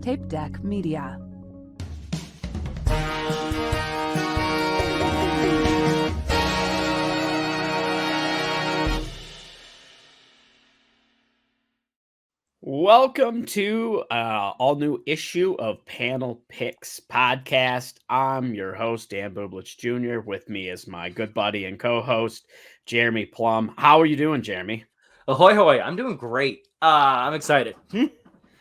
Tape Deck Media. Welcome to all new issue of Panel Picks podcast. I'm your host, Dan Bublich Jr. With me is my good buddy and co-host, Jeremy Plum. How are you doing, Jeremy? Ahoy, hoy. I'm doing great. I'm excited.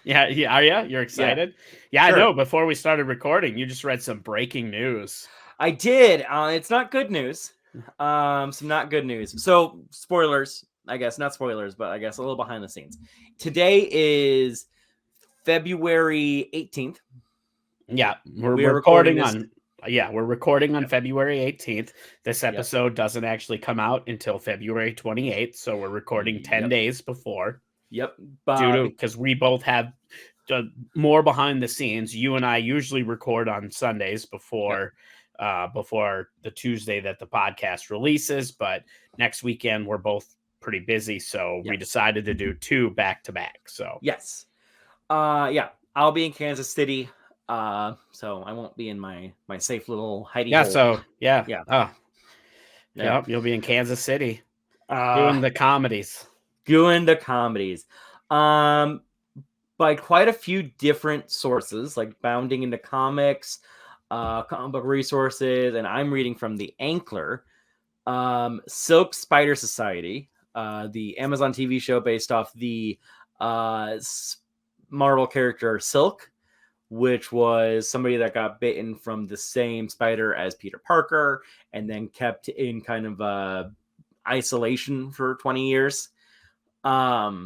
Yeah, are you? You're excited? Yeah, sure. I know. Before we started recording, you just read some breaking news. I did. It's not good news. Some not good news. So, spoilers, I guess. Not spoilers, but I guess a little behind the scenes. Today is February 18th. Yeah, we're recording on February 18th. This episode doesn't actually come out until February 28th, so we're recording 10 days before. Yep. Because we both have more behind the scenes. You and I usually record on Sundays before the Tuesday that the podcast releases, but next weekend we're both pretty busy, so we decided to do two back to back. So yes. I'll be in Kansas City. So I won't be in my safe little hidey hole. Yep, you'll be in Kansas City doing the comedies. By quite a few different sources, like Bounding into Comics, comic book resources, and I'm reading from the Ankler, Silk Spider Society, the Amazon TV show based off the Marvel character Silk, which was somebody that got bitten from the same spider as Peter Parker and then kept in kind of isolation for 20 years. That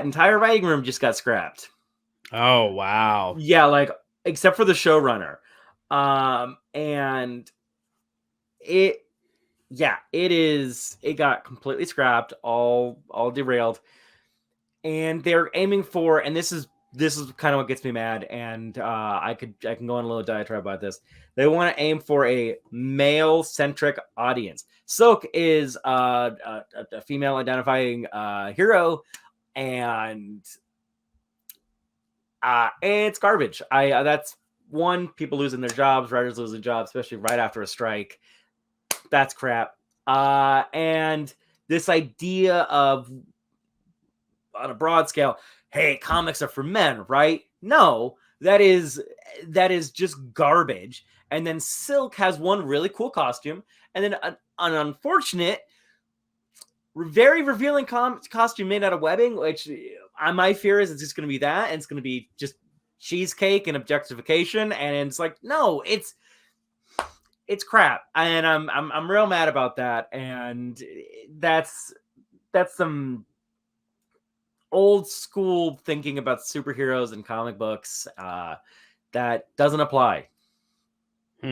entire writing room just got scrapped. Oh, wow. Yeah, like, except for the showrunner. And it got completely scrapped, all derailed. And they're aiming for, and this is kind of what gets me mad, and I can go on a little diatribe about this. They want to aim for a male-centric audience. Silk is a female identifying hero, and it's garbage. That's one, people losing their jobs, writers losing jobs, especially right after a strike. That's crap. And this idea of, on a broad scale, hey, comics are for men, right? No, that is just garbage. And then Silk has one really cool costume, and then an unfortunate, very revealing costume made out of webbing, which my fear is it's just going to be that, and it's going to be just cheesecake and objectification, and it's like, no, it's crap, and I'm real mad about that, and that's some old school thinking about superheroes and comic books that doesn't apply.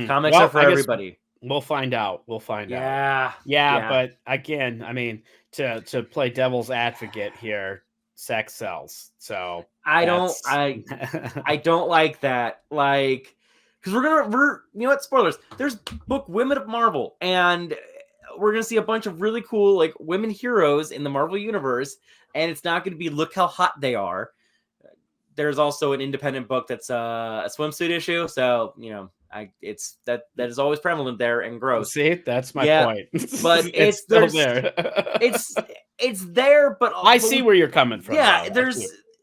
Comics are for everybody. We'll find out. Yeah. But again, I mean, to play devil's advocate here, sex sells. So I don't like that. Like, because we're you know what? Spoilers. There's book Women of Marvel, and we're gonna see a bunch of really cool like women heroes in the Marvel universe, and it's not gonna be look how hot they are. There's also an independent book that's a swimsuit issue, so you know. It's that is always prevalent there and gross. See, that's my point. But it's still there. it's there, but I see where you're coming from. Yeah,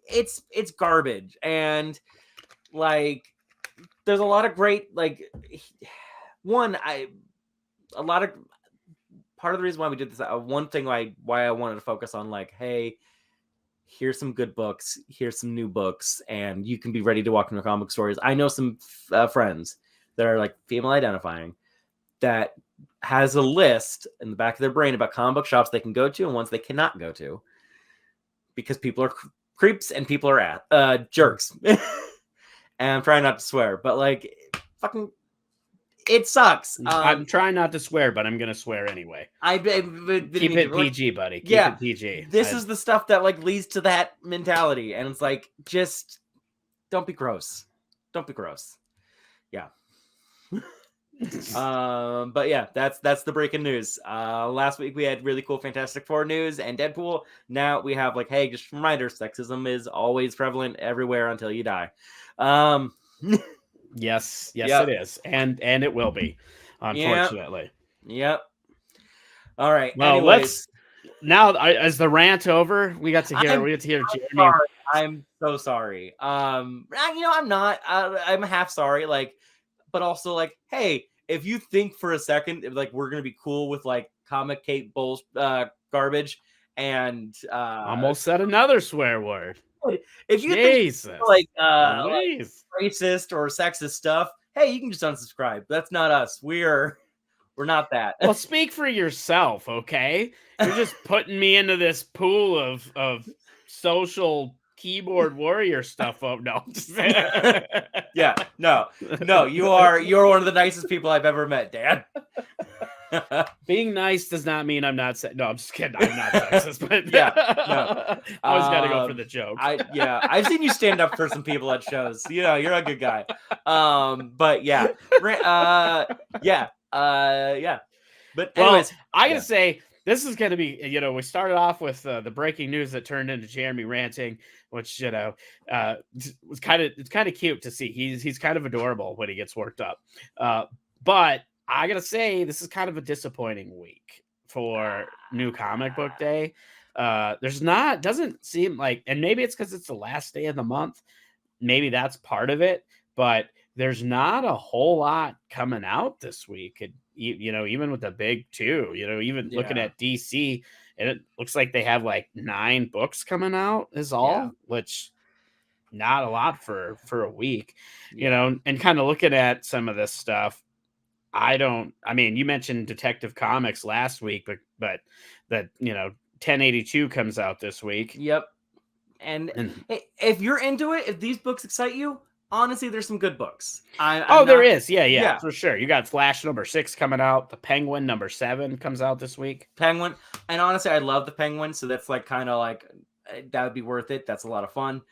it's garbage, and like there's a lot of great part of the reason why we did this. One thing why I wanted to focus on, like, hey, here's some good books, here's some new books, and you can be ready to walk into comic stories. I know some friends that are like female identifying that has a list in the back of their brain about comic book shops they can go to and ones they cannot go to because people are creeps and people are jerks. And I'm trying not to swear, but like fucking it sucks. I'm trying not to swear, but I'm gonna swear anyway. Keep it PG, buddy. Keep it PG. This is the stuff that like leads to that mentality, and it's like, just don't be gross. Don't be gross. Yeah. But yeah, that's the breaking news. Last week we had really cool Fantastic Four news and Deadpool. Now we have like, hey, just a reminder, sexism is always prevalent everywhere until you die. Yes, Yep. it is, and it will be, unfortunately. Yep. All right. Well, Anyways, is the rant over? We got to hear Jeremy. sorry. I'm so sorry. I'm not. I'm half sorry. Like, but also like, hey, if you think for a second, like we're gonna be cool with like comic cape bulls, garbage, and Almost said another swear word. if you Jesus. think like racist or sexist stuff, hey, you can just unsubscribe. That's not us. We're not that. Well, speak for yourself, okay? You're just putting me into this pool of social keyboard warrior stuff. Oh no. Yeah, no, you're one of the nicest people I've ever met, Dan. Being nice does not mean I'm not. No, I'm just kidding. I'm not sexist, but yeah, no. Always got to go for the joke. I've seen you stand up for some people at shows. You know, you're a good guy. But yeah, yeah. But anyways, I gotta say this is gonna be. You know, we started off with the breaking news that turned into Jeremy ranting, which was kind of cute to see. He's kind of adorable when he gets worked up. But I gotta say, this is kind of a disappointing week for New Comic Book Day. Doesn't seem like, and maybe it's because it's the last day of the month. Maybe that's part of it, but there's not a whole lot coming out this week. Even with the big two, even looking at DC, and it looks like they have like 9 books coming out is all, which not a lot for a week, and kind of looking at some of this stuff. You mentioned Detective Comics last week, but that 1082 comes out this week. Yep. And if you're into it, if these books excite you, honestly, there's some good books. There is. Yeah, for sure. You got Flash #6 coming out. The Penguin #7 comes out this week. Penguin. And honestly, I love the Penguin. So that's like kind of like, that would be worth it. That's a lot of fun.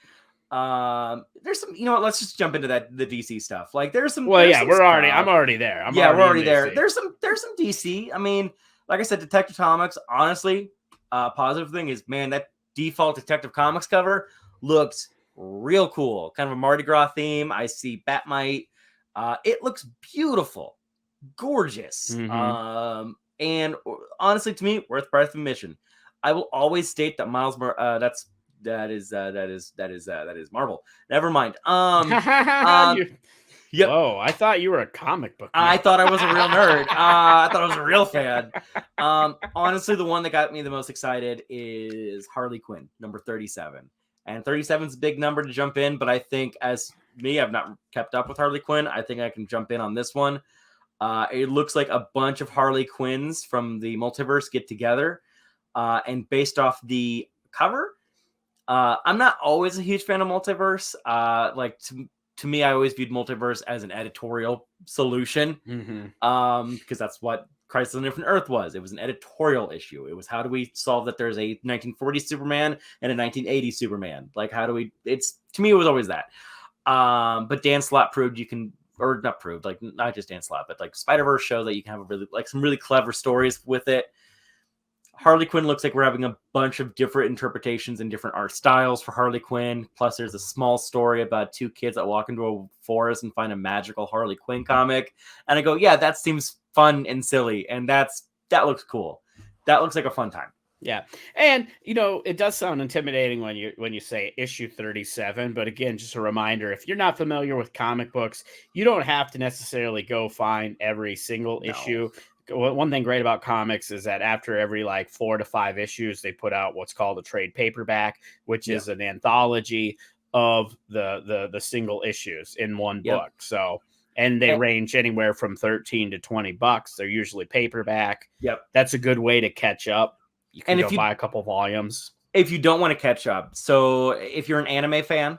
There's some, let's just jump into the DC stuff. Like there's some, I'm already there. We're already there. There's some DC. I mean, like I said, Detective Comics, honestly, positive thing is, man, that default Detective Comics cover looks real cool. Kind of a Mardi Gras theme. I see Batmite. It looks beautiful, gorgeous. Mm-hmm. And honestly, to me, worth price of admission. I will always state that Miles, that is Marvel. Never mind. Yep. Whoa, I thought you were a comic book nerd. I thought I was a real nerd. I thought I was a real fan. Honestly, the one that got me the most excited is Harley Quinn, #37. And 37 is a big number to jump in, but I think as me, I've not kept up with Harley Quinn. I think I can jump in on this one. It looks like a bunch of Harley Quinns from the multiverse get together. And based off the cover, I'm not always a huge fan of multiverse. To me, I always viewed multiverse as an editorial solution, because that's what Crisis on Infinite Earth was. It was an editorial issue. It was, how do we solve that there's a 1940s Superman and a 1980s Superman? Like, how do we? To me, it was always that. But Dan Slott proved you can, or not proved, like not just Dan Slott, but like Spider-Verse show that you can have some really clever stories with it. Harley Quinn looks like we're having a bunch of different interpretations and different art styles for Harley Quinn. Plus, there's a small story about 2 kids that walk into a forest and find a magical Harley Quinn comic. And I go, yeah, that seems fun and silly. And that looks cool. That looks like a fun time. Yeah. And, it does sound intimidating when you say issue 37. But again, just a reminder, if you're not familiar with comic books, you don't have to necessarily go find every single issue. One thing great about comics is that after every 4 to 5 issues, they put out what's called a trade paperback, which is an anthology of the single issues in one book. So, and they range anywhere from $13 to $20. They're usually paperback. Yep. That's a good way to catch up. You can buy a couple volumes. If you don't want to catch up. So if you're an anime fan,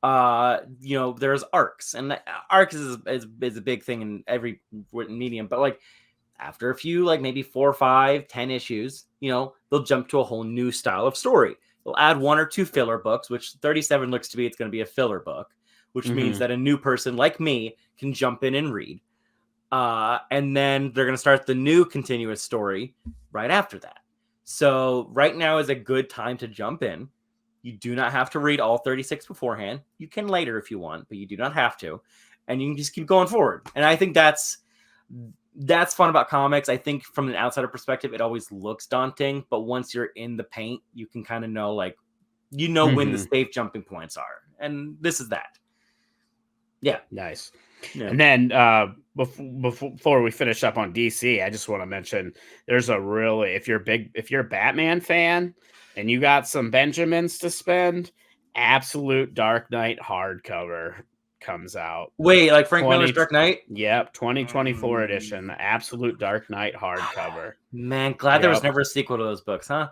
there's arcs, and arcs is a big thing in every medium, but after a few, maybe 4, 5, 10 issues, they'll jump to a whole new style of story. They'll add 1 or 2 filler books, which 37 looks to be, it's going to be a filler book, which means that a new person like me can jump in and read. And then they're going to start the new continuous story right after that. So right now is a good time to jump in. You do not have to read all 36 beforehand. You can later if you want, but you do not have to. And you can just keep going forward. And I think that's fun about comics. I think from an outsider perspective, it always looks daunting, but once you're in the paint, you can kind of know, like, when the safe jumping points are. And this is that. Yeah. Nice. Yeah. And then before we finish up on DC, I just want to mention there's a really, if you're a Batman fan and you got some Benjamins to spend, Absolute Dark Knight hardcover comes out. Wait, like Frank Miller's Dark Knight? Yep, 2024 edition, the Absolute Dark Knight hardcover. Man, glad there was never a sequel to those books, huh?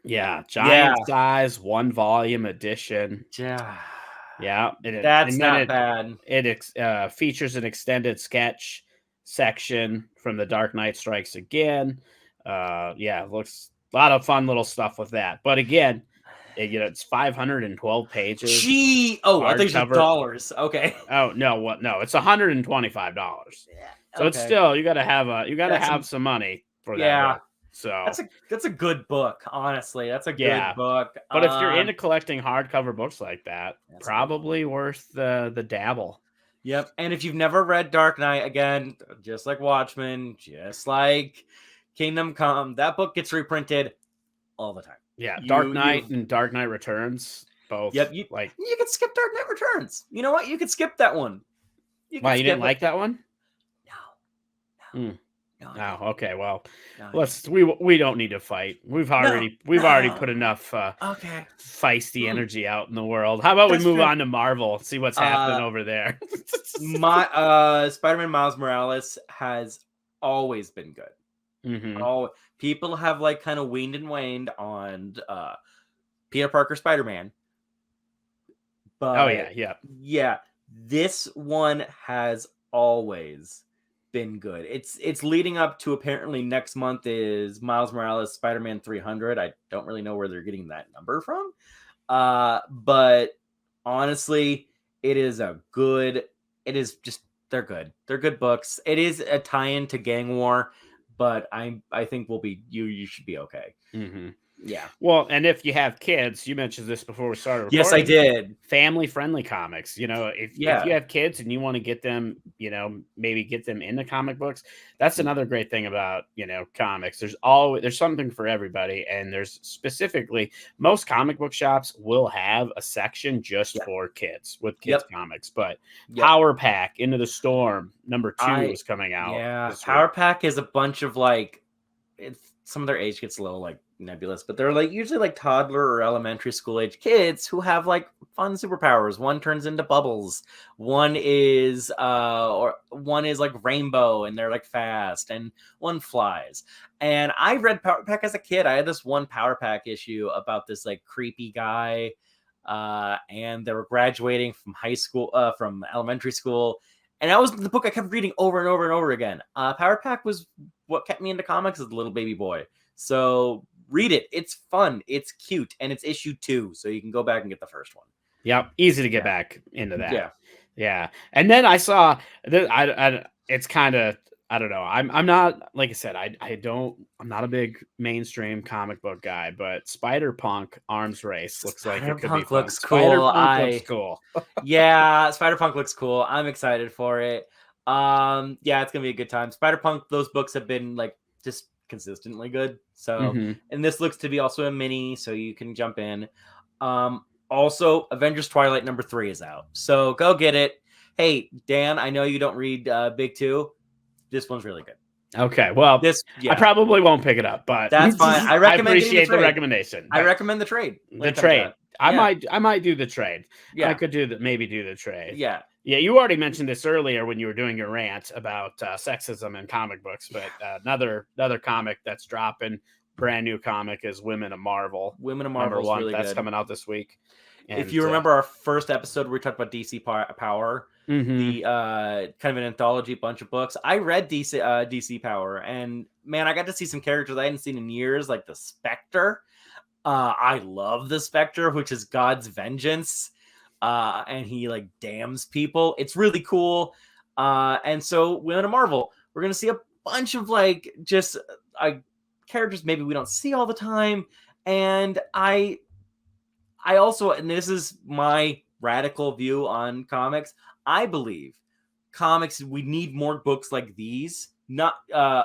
Yeah, giant size, 1 volume edition. Yeah, that's not bad. It features an extended sketch section from The Dark Knight Strikes Again. It looks a lot of fun little stuff with that. But again, it's 512 pages. I thought you said dollars. Okay. Oh no, what? No, it's $125. Yeah, so it's still, you got to have some money for that. Yeah. So that's a good book, honestly. That's a good book. But if you're into collecting hardcover books like that, probably worth the dabble. Yep. And if you've never read Dark Knight, again, just like Watchmen, just like Kingdom Come, that book gets reprinted all the time. Yeah, Dark Knight and Dark Knight Returns, both. Yep. You could skip Dark Knight Returns. You know what? You could skip that one. Why, you didn't like that one? No. No. Okay. Well, we don't need to fight. We've already put enough feisty energy out in the world. How about we move on to Marvel? See what's happening over there. Spider-Man Miles Morales has always been good. Mm-hmm. People have like kind of weaned and waned on Peter Parker Spider-Man. But yeah, this one has always been good. It's leading up to, apparently next month is Miles Morales Spider-Man 300. I don't really know where they're getting that number from. But honestly, they're good. They're good books. It is a tie-in to Gang War, but I think you should be okay. Mm-hmm. Yeah. Well, and if you have kids, you mentioned this before we started recording. Yes, I did. Family-friendly comics. If you have kids and you want to get them, maybe get them into comic books, that's another great thing about, comics. There's something for everybody. And there's specifically, most comic book shops will have a section just for kids, with kids comics. But Power Pack, Into the Storm, number 2 is coming out. Yeah, Power Pack is a bunch of some of their age gets a little nebulous, but they're usually toddler or elementary school age kids who have fun superpowers. One turns into bubbles, one is rainbow and they're fast, and one flies. And I read Power Pack as a kid. I had this one Power Pack issue about this creepy guy, and they were graduating from high school, from elementary school. And that was the book I kept reading over and over and over again. Power Pack was what kept me into comics as a little baby boy. So read it. It's fun. It's cute. And it's issue 2. So you can go back and get the first one. Yep. Easy to get back into that. Yeah. And then I saw that it's kind of, I don't know. I'm not, like I said, I'm not a big mainstream comic book guy, but Spider-Punk Arms Race looks like it could be fun. Spider-Punk looks cool. Yeah, Spider-Punk looks cool. I'm excited for it. It's gonna be a good time. Spider-Punk, those books have been just consistently good. So, and this looks to be also a mini, so you can jump in. Also, Avengers Twilight number 3 is out, so go get it. Hey, Dan, I know you don't read Big 2. This one's really good. Okay, well, I probably won't pick it up, but that's fine. I appreciate the recommendation. I recommend the trade. I might do the trade. Yeah, I could maybe do the trade. Yeah. You already mentioned this earlier when you were doing your rant about sexism in comic books, but another comic that's dropping, brand new comic, is Women of Marvel. Women of Marvel is really that's good. Coming out this week. And, if you remember our first episode where we talked about DC Power, the kind of an anthology bunch of books, I read DC Power, and man, I got to see some characters I hadn't seen in years, like the Spectre. I love the Spectre, which is God's vengeance, and he damns people. It's really cool. And so Women of Marvel, we're gonna see a bunch of like just characters maybe we don't see all the time. And I also, and this is my radical view on comics, I believe comics, we need more books like these, not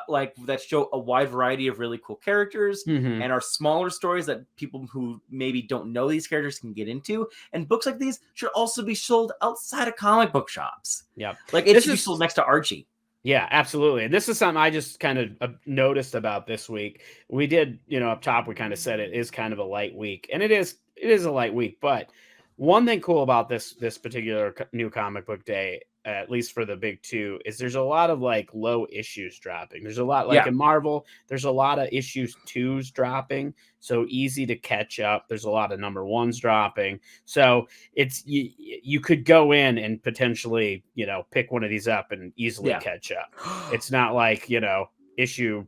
like that show a wide variety of really cool characters Mhm. and are smaller stories that people who maybe don't know these characters can get into. And books like these should also be sold outside of comic book shops. Yeah. Like it This should be is sold next to Archie. Yeah, absolutely. And this is something I just kind of noticed about this week. We did, up top, we kind of said it is kind of a light week, and it is a light week. But one thing cool about this particular new comic book day, at least for the big two, is there's a lot of like low issues dropping. There's a lot like in Marvel, there's a lot of issues 2s dropping, so easy to catch up. There's a lot of number 1s dropping, so it's you could go in and potentially pick one of these up and easily catch up. It's not like issue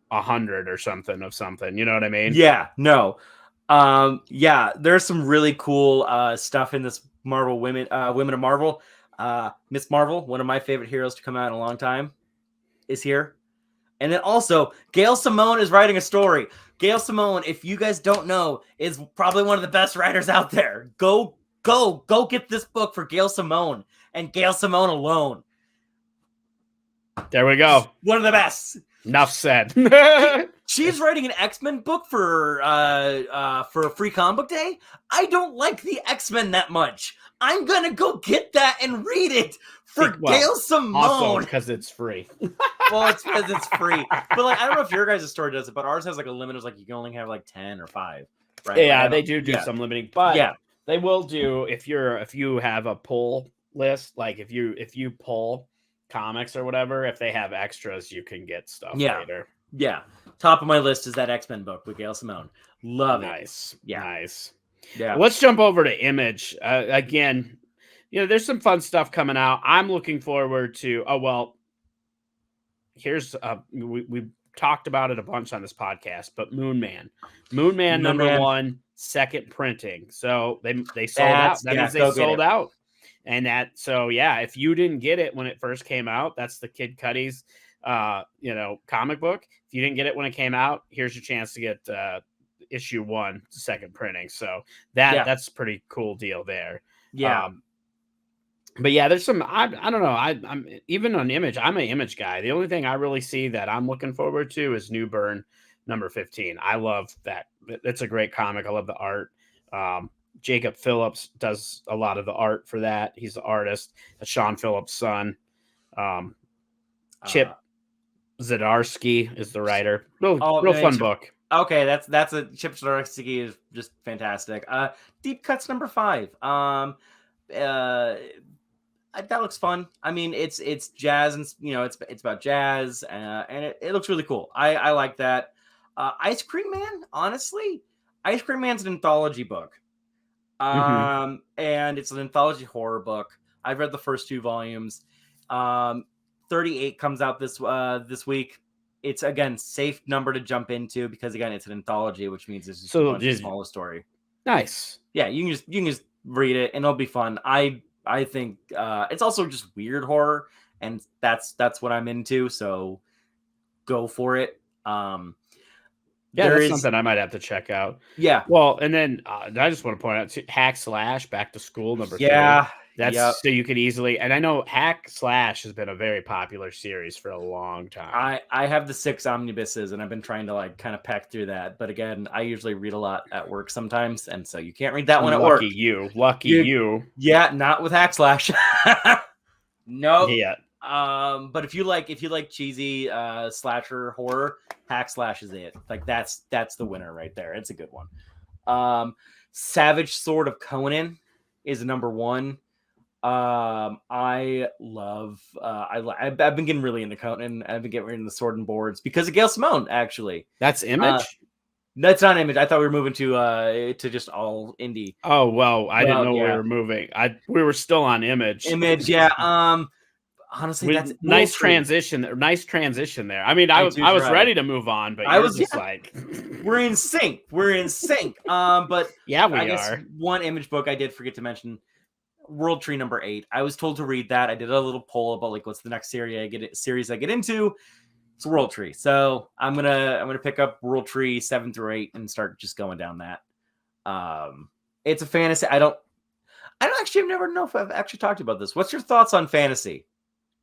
100 or something of something. You know what I mean? Yeah, no. There's some really cool stuff in this Marvel Women of Marvel. Miss Marvel, one of my favorite heroes to come out in a long time, is here. And then also, Gail Simone is writing a story. Gail Simone, if you guys don't know, is probably one of the best writers out there. Go get this book for Gail Simone and Gail Simone alone. There we go. One of the best. Enough said. She's writing an X-Men book for Free Comic Book Day. I don't like the X-Men that much. I'm gonna go get that and read it for Gail Simone. Also, because it's free. Well, it's because it's free. But like, I don't know if your guys' store does it, but ours has like a limit of like you can only have like 10 or 5. Right? Yeah, they do some limiting, but they will do if you have a pull list, like if you pull comics or whatever, if they have extras, you can get stuff later. Yeah. Top of my list is that X-Men book with Gail Simone. Love it. Nice. Yeah. Let's jump over to Image. Again, there's some fun stuff coming out. I'm looking forward to here's we talked about it a bunch on this podcast, but Moon Man number 1, second printing. So they sold out. That means they sold out. And if you didn't get it when it first came out, that's the Kid Cudi's comic book. If you didn't get it when it came out, here's your chance to get issue 1, second printing. So that's a pretty cool deal there. Yeah. But yeah, there's some I don't know. I'm even on Image. I'm an Image guy. The only thing I really see that I'm looking forward to is New Burn number 15. I love that. It's a great comic. I love the art. Jacob Phillips does a lot of the art for that. He's the artist. That's Sean Phillips' son. Chip Zdarsky is the writer. Real fun book. Okay, that's a Chip Zdarsky is just fantastic. Deep Cuts number 5. That looks fun. I mean, it's jazz and it's about jazz and it looks really cool. I like that. Ice Cream Man, honestly, Ice Cream Man's an anthology book. And it's an anthology horror book. I've read the first 2 volumes. 38 comes out this week. It's again safe number to jump into because again it's an anthology, which means it's just a smaller story. Nice. Yeah, you can just read it and it'll be fun. I think it's also just weird horror, and that's what I'm into. So go for it. That's something I might have to check out. Yeah. Well, and then I just want to point out Hack Slash Back to School number 3. That's so you could easily, and I know Hack Slash has been a very popular series for a long time. I have the 6 omnibuses, and I've been trying to like kind of peck through that. But again, I usually read a lot at work sometimes, and so you can't read that one at work. Lucky you. Yeah, not with Hack Slash. No. Yeah. But if you like cheesy slasher horror, Hack Slash is it. Like that's the winner right there. It's a good one. Savage Sword of Conan is number 1. I love I've been getting really into Conan. I've been getting into the Sword and Boards because of Gail Simone, actually. That's Image? That's not Image. I thought we were moving to just all indie. Oh well, I didn't know we were moving. We were still on Image. Yeah. Honestly, that's nice transition. Nice transition there. I mean, I was ready to move on, but I was just like, we're in sync. But yeah, we I guess are. one Image book I did forget to mention. World Tree number 8. I was told to read that. I did a little poll about like what's the next series I get into. It's World Tree. So I'm gonna pick up World Tree 7 through 8 and start just going down that. It's a fantasy. I don't actually, I've never know if I've actually talked about this. What's your thoughts on fantasy?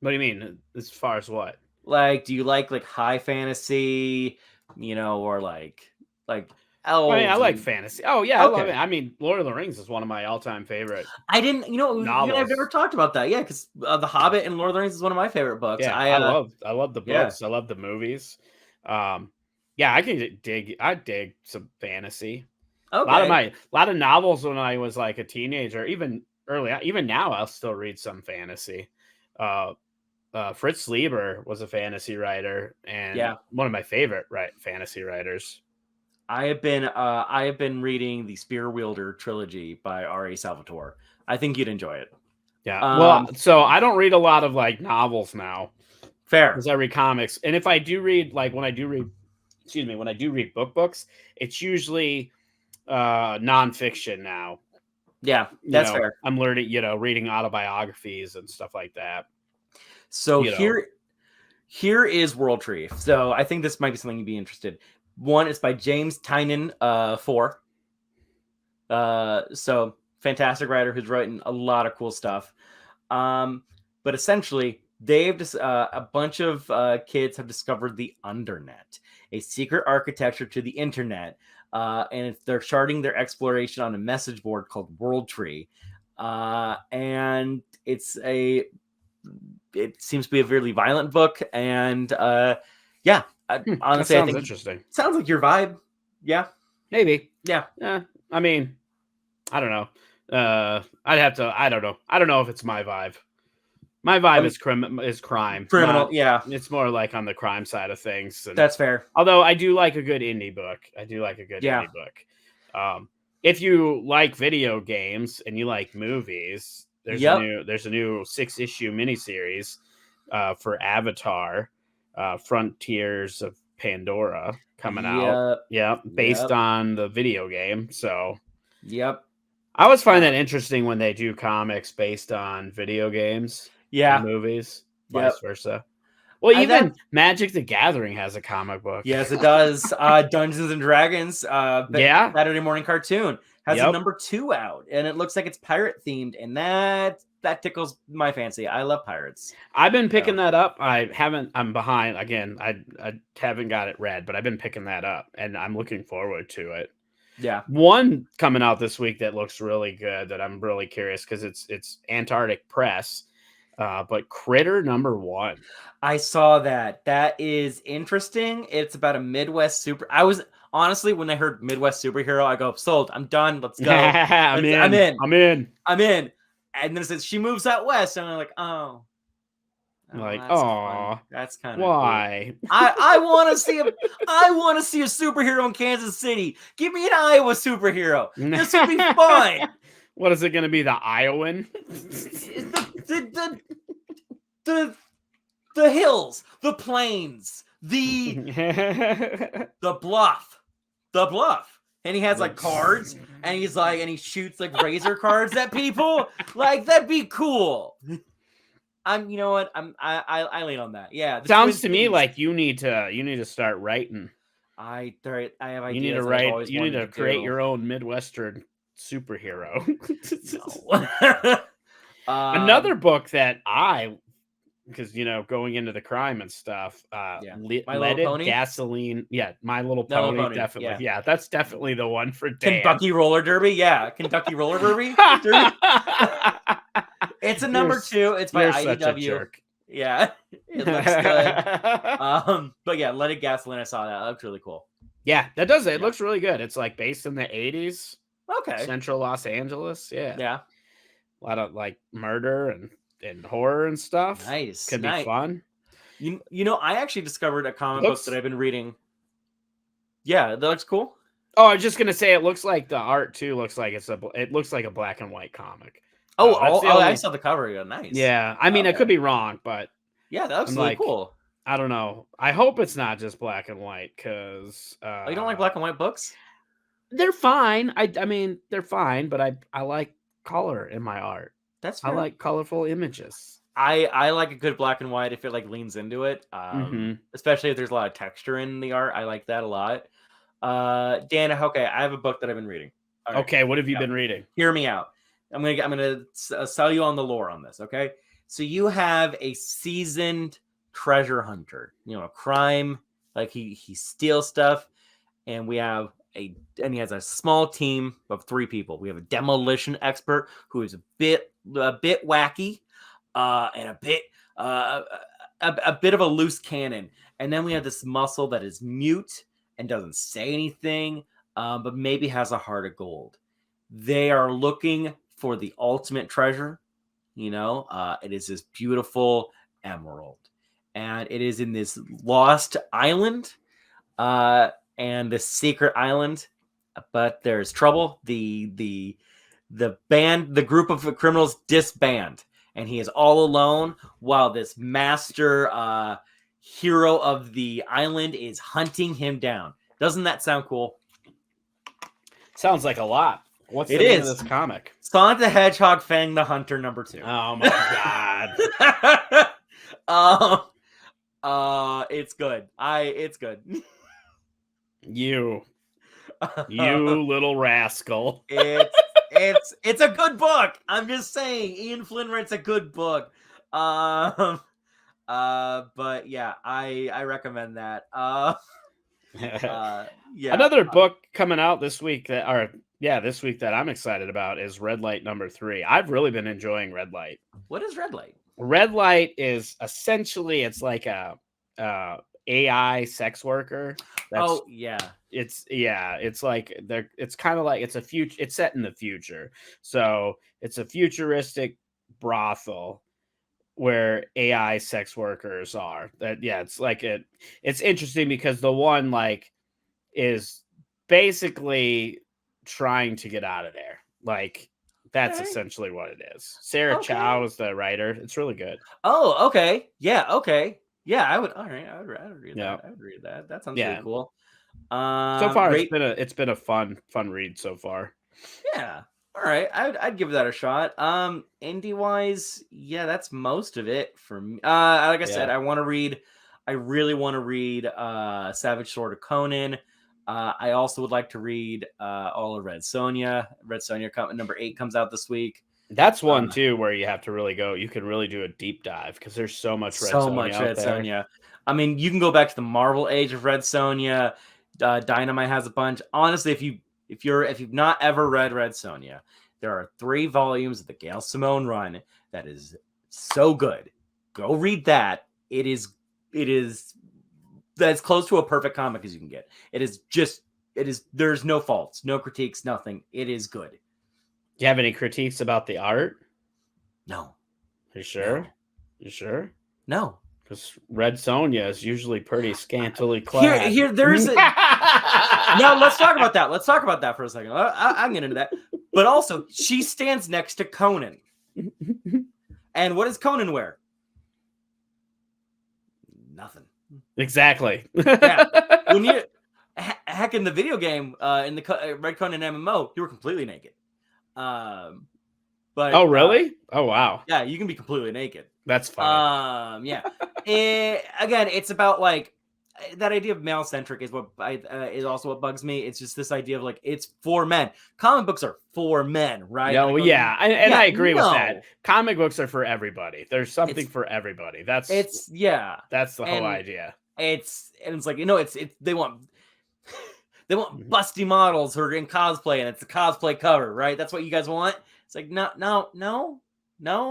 What do you mean? As far as what? Like, do you like high fantasy, or like elves? I like fantasy. Oh yeah, Okay. I love it. I mean, Lord of the Rings is one of my all-time favorite. I didn't, you and I've never talked about that. Yeah, because The Hobbit and Lord of the Rings is one of my favorite books. Yeah, I love the books. Yeah. I love the movies. Yeah, I dig some fantasy. Okay. A lot of novels when I was like a teenager, even now, I'll still read some fantasy. Fritz Lieber was a fantasy writer and one of my favorite fantasy writers. I have been reading the Spear Wielder trilogy by R.A. Salvatore. I think you'd enjoy it. Yeah. So I don't read a lot of like novels now. Fair. Because I read comics. And if I do read, like when I do read books, it's usually nonfiction now. Yeah, that's fair. I'm learning, reading autobiographies and stuff like that. So here is World Tree. So I think this might be something you'd be interested. One is by James Tynion IV. So fantastic writer who's written a lot of cool stuff. But essentially, they've just a bunch of kids have discovered the Undernet, a secret architecture to the internet, and they're starting their exploration on a message board called World Tree, and it seems to be a really violent book, and honestly, I think interesting. Sounds like your vibe. Yeah, maybe. Yeah. I mean, I don't know. I don't know. I don't know if it's my vibe. My vibe is crime. Criminal, yeah. It's more like on the crime side of things. And, that's fair. Although I do like a good indie book. Indie book. If you like video games and you like movies, there's a new 6-issue miniseries for Avatar, Frontiers of Pandora coming out. Based on the video game. So yep. I always find that interesting when they do comics based on video games. Yeah. Movies, vice versa. Well, even Magic the Gathering has a comic book. Yes, it does. Dungeons and Dragons, Saturday morning cartoon has a number 2 out, and it looks like it's pirate themed, and that tickles my fancy. I love pirates. I've been picking that up. I'm behind again. I haven't got it read, but I've been picking that up, and I'm looking forward to it. Yeah, one coming out this week that looks really good that I'm really curious because it's Antarctic Press. But Critter #1. I saw that. That is interesting. It's about a Midwest I was honestly, when I heard Midwest superhero, I go, sold. I'm done. Let's go. I'm in. And then it says she moves out west, and I'm like, oh. Like, that's kind of why? Cool. I want to see a superhero in Kansas City. Give me an Iowa superhero. This would be fun. What is it going to be? The Iowan? the hills, the plains, the bluff, and he has like cards, and he shoots like razor cards at people. Like that'd be cool. You know what? I lean on that. Yeah, sounds to me like you need to start writing. I have ideas. You need to write. You need to create your own Midwestern superhero. Another book that because going into the crime and stuff, leaded gasoline. Yeah, My Little Pony, definitely. Yeah, that's definitely the one for Dan. Kentucky Roller Derby. Yeah, Kentucky Roller Derby. It's a number 2. It's by IDW. Such a jerk. Yeah, it looks good. But yeah, Leaded Gasoline. I saw that. That looks really cool. Yeah, that does. It looks really good. It's like based in the 80s. Okay. Central Los Angeles. Yeah. Yeah. A lot of like murder and horror and stuff. Nice. Could be fun. I actually discovered a comic book that I've been reading. Yeah, that looks cool. Oh, I was just gonna say it looks like the art too looks like it looks like a black and white comic. I saw the cover. Nice. Yeah, I mean, I could be wrong, but yeah, that looks really cool. I don't know. I hope it's not just black and white because you don't like black and white books? They're fine. I mean, they're fine, but I like color in my art. That's I fair. like colorful images. I like a good black and white if it like leans into it. Especially if there's a lot of texture in the art. I like that a lot. Dan, okay, I have a book that I've been reading. All right. Okay, what have you been reading? Hear me out. I'm gonna sell you on the lore on this. Okay, so you have a seasoned treasure hunter. You know, a crime, like he steals stuff, and he has a small team of 3 people. We have a demolition expert who is a bit wacky, and a bit of a loose cannon. And then we have this muscle that is mute and doesn't say anything, but maybe has a heart of gold. They are looking for the ultimate treasure. It is this beautiful emerald, and it is in this lost island, and this secret island. But there's trouble. The group of criminals disband, and he is all alone while this master hero of the island is hunting him down. Doesn't that sound cool? Sounds like a lot. What's the It name is. of this comic? Sonic the Hedgehog Fang the Hunter #2. Oh my god. It's good. It's good. You little rascal. It's a good book. I'm just saying, Ian Flynn writes a good book. But yeah, I recommend that. Yeah. Another book coming out this week that I'm excited about is Red Light #3. I've really been enjoying Red Light. What is Red Light? Red Light is essentially it's like a AI sex worker. It's like it's kind of like it's set in the future. So it's a futuristic brothel where AI sex workers are. It's interesting because the one like is basically trying to get out of there. Like that's essentially what it is. Sarah Chow is the writer. It's really good. Oh, okay. Yeah, okay. Yeah, I would read that. I would read that. That sounds really cool. So far it's been a fun read so far. Yeah. All right. I'd give that a shot. Indie wise, yeah, that's most of it for me. Like I said, I really want to read Savage Sword of Conan. I also would like to read all of Red Sonja. Red Sonja #8 comes out this week. That's one too where you have to really go. You can really do a deep dive because there's so much Red Sonja. I mean, you can go back to the Marvel age of Red Sonja. Dynamite has a bunch. Honestly, if you've not ever read Red Sonja, there are 3 volumes of the Gail Simone run that is so good. Go read that. It is that's close to a perfect comic as you can get. There's no faults, no critiques, nothing. It is good. Do you have any critiques about the art? No. You sure? No. You sure? No. Because Red Sonja is usually pretty scantily clad. Here, there's a... No, let's talk about that. Let's talk about that for a second. I'll get into that. But also, she stands next to Conan. And what does Conan wear? Nothing. Exactly. Yeah. When you heck in the video game, in the Red Conan MMO, you were completely naked. But oh really? Oh wow. Yeah, you can be completely naked. That's fun. Yeah. Again, it's about like that idea of male centric is what is also what bugs me. It's just this idea of like it's for men. Comic books are for men, right? No, I agree with that. Comic books are for everybody. There's something for everybody. That's the whole idea. It's like they want busty models who are in cosplay, and it's a cosplay cover, right? That's what you guys want. It's like no,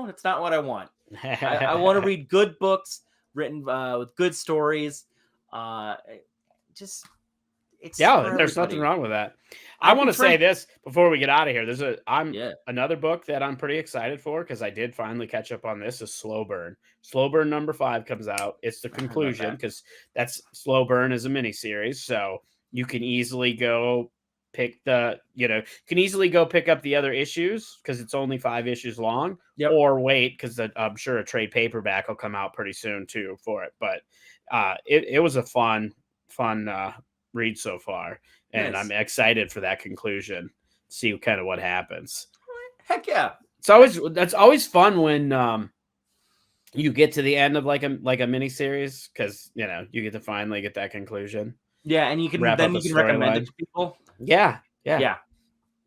that's not what I want. I want to read good books written with good stories. There's nothing wrong with that. I want to say this before we get out of here. There's another book that I'm pretty excited for because I did finally catch up on this. Is Slow Burn. Slow Burn #5 comes out. It's the conclusion because that's Slow Burn is a miniseries, so you can easily go pick up the other issues because it's only 5 issues long, or wait because I'm sure a trade paperback will come out pretty soon too for it. But it was a fun read so far, and I'm excited for that conclusion. See kind of what happens. Heck yeah! that's always fun when you get to the end of like a mini series, because you get to finally get that conclusion. Yeah, and you can recommend it to people. Yeah.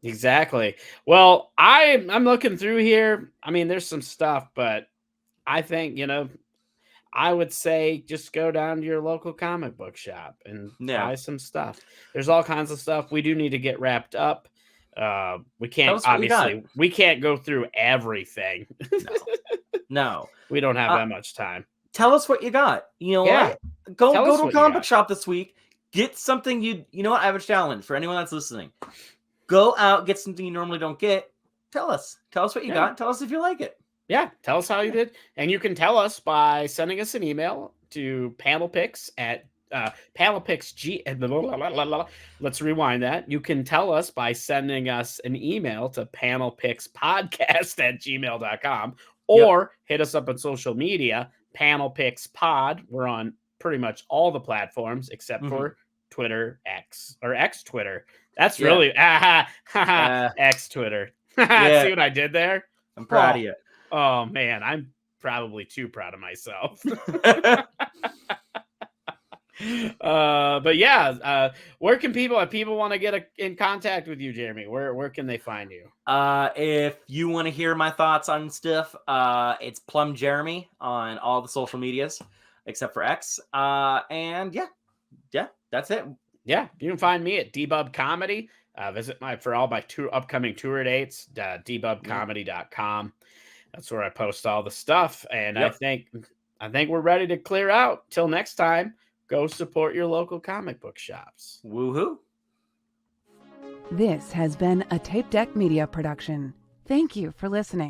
Exactly. Well, I'm looking through here. I mean, there's some stuff, but I think, I would say just go down to your local comic book shop and buy some stuff. There's all kinds of stuff. We do need to get wrapped up. We can't we can't go through everything. No. We don't have that much time. Tell us what you got. You know what? Go to a comic book shop this week. Get something you know what? I have a challenge for anyone that's listening. Go out, get something you normally don't get. Tell us what you got. Tell us if you like it. Yeah, tell us how you did. And you can tell us by sending us an email to panelpicks at panelpicksg. Let's rewind that. You can tell us by sending us an email to panelpickspodcast@gmail.com, or hit us up on social media, panelpickspod. We're on pretty much all the platforms except for Twitter, X Twitter. That's really X Twitter. See what I did there? I'm proud of you. Oh man, I'm probably too proud of myself. But yeah, where can people want to get in contact with you, Jeremy? Where can they find you? If you want to hear my thoughts on stuff, it's Plum Jeremy on all the social medias except for X. And yeah, that's it. Yeah, you can find me at Debub Comedy. Visit for all my upcoming tour dates, debubcomedy.com. That's where I post all the stuff. And I think we're ready to clear out. Till next time, go support your local comic book shops. Woohoo! This has been a Tape Deck Media production. Thank you for listening.